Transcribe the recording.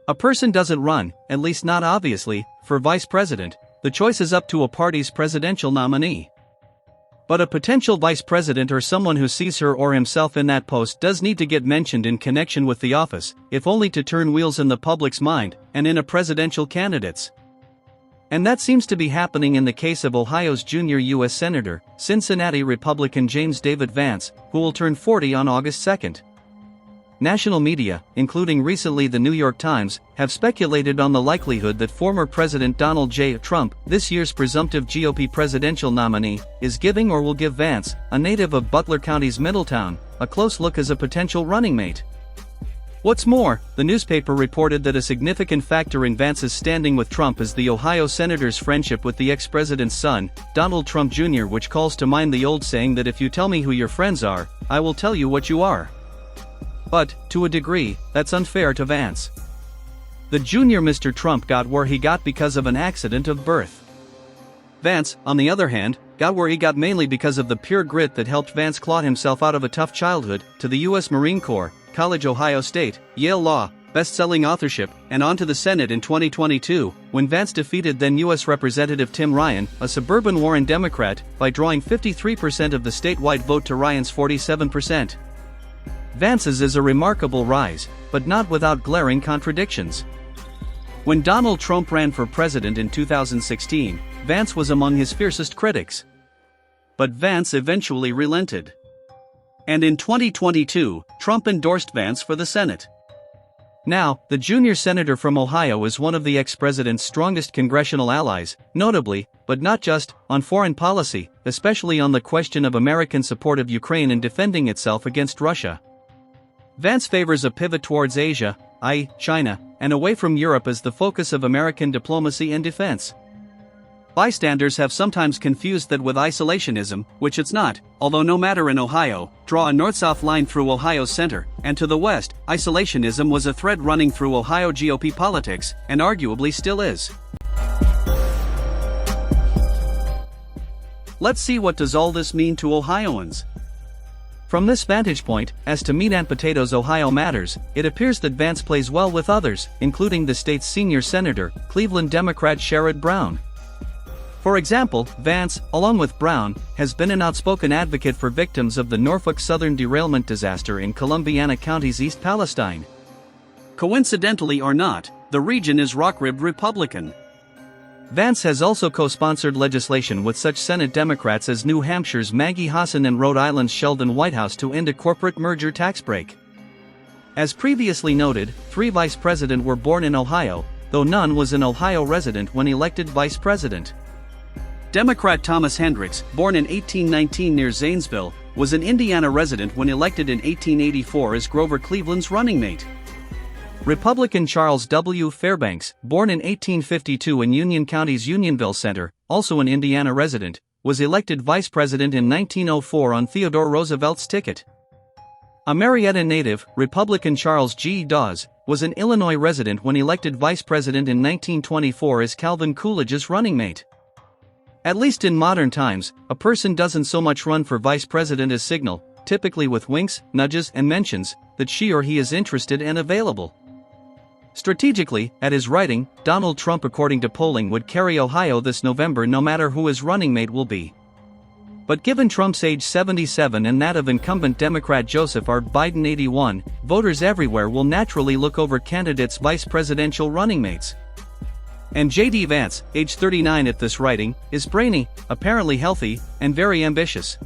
A person doesn't run, at least not obviously, for vice president. The choice is up to a party's presidential nominee. But a potential vice president or someone who sees her or himself in that post does need to get mentioned in connection with the office, if only to turn wheels in the public's mind, and in a presidential candidate's. And that seems to be happening in the case of Ohio's junior U.S. Senator, Cincinnati Republican James David Vance, who will turn 40 on August 2nd. National media, including recently the New York Times, have speculated on the likelihood that former President Donald J. Trump, this year's presumptive GOP presidential nominee, is giving or will give Vance, a native of Butler County's Middletown, a close look as a potential running mate. What's more, the newspaper reported that a significant factor in Vance's standing with Trump is the Ohio senator's friendship with the ex-president's son, Donald Trump Jr., which calls to mind the old saying that if you tell me who your friends are, I will tell you what you are. But, to a degree, that's unfair to Vance. The junior Mr. Trump got where he got because of an accident of birth. Vance, on the other hand, got where he got mainly because of the pure grit that helped Vance claw himself out of a tough childhood, to the U.S. Marine Corps, College Ohio State, Yale Law, best-selling authorship, and on to the Senate in 2022, when Vance defeated then U.S. Representative Tim Ryan, a suburban Warren Democrat, by drawing 53% of the statewide vote to Ryan's 47%. Vance's is a remarkable rise, but not without glaring contradictions. When Donald Trump ran for president in 2016, Vance was among his fiercest critics. But Vance eventually relented. And in 2022, Trump endorsed Vance for the Senate. Now, the junior senator from Ohio is one of the ex-president's strongest congressional allies, notably, but not just, on foreign policy, especially on the question of American support of Ukraine and defending itself against Russia. Vance favors a pivot towards Asia, i.e., China, and away from Europe as the focus of American diplomacy and defense. Bystanders have sometimes confused that with isolationism, which it's not, although no matter in Ohio, draw a north-south line through Ohio's center, and to the west, isolationism was a thread running through Ohio GOP politics, and arguably still is. Let's see, what does all this mean to Ohioans? From this vantage point, as to meat and potatoes Ohio matters, it appears that Vance plays well with others, including the state's senior senator, Cleveland Democrat Sherrod Brown. For example, Vance, along with Brown, has been an outspoken advocate for victims of the Norfolk Southern derailment disaster in Columbiana County's East Palestine. Coincidentally or not, the region is rock-ribbed Republican. Vance has also co-sponsored legislation with such Senate Democrats as New Hampshire's Maggie Hassan and Rhode Island's Sheldon Whitehouse to end a corporate merger tax break. As previously noted, 3 vice presidents were born in Ohio, though none was an Ohio resident when elected vice president. Democrat Thomas Hendricks, born in 1819 near Zanesville, was an Indiana resident when elected in 1884 as Grover Cleveland's running mate. Republican Charles W. Fairbanks, born in 1852 in Union County's Unionville Center, also an Indiana resident, was elected vice president in 1904 on Theodore Roosevelt's ticket. A Marietta native, Republican Charles G. Dawes, was an Illinois resident when elected vice president in 1924 as Calvin Coolidge's running mate. At least in modern times, a person doesn't so much run for vice president as signal, typically with winks, nudges, and mentions, that she or he is interested and available. Strategically, at his writing, Donald Trump, according to polling, would carry Ohio this November no matter who his running mate will be. But given Trump's age 77 and that of incumbent Democrat Joseph R. Biden 81, voters everywhere will naturally look over candidates' vice presidential running mates. And J.D. Vance, age 39 at this writing, is brainy, apparently healthy, and very ambitious.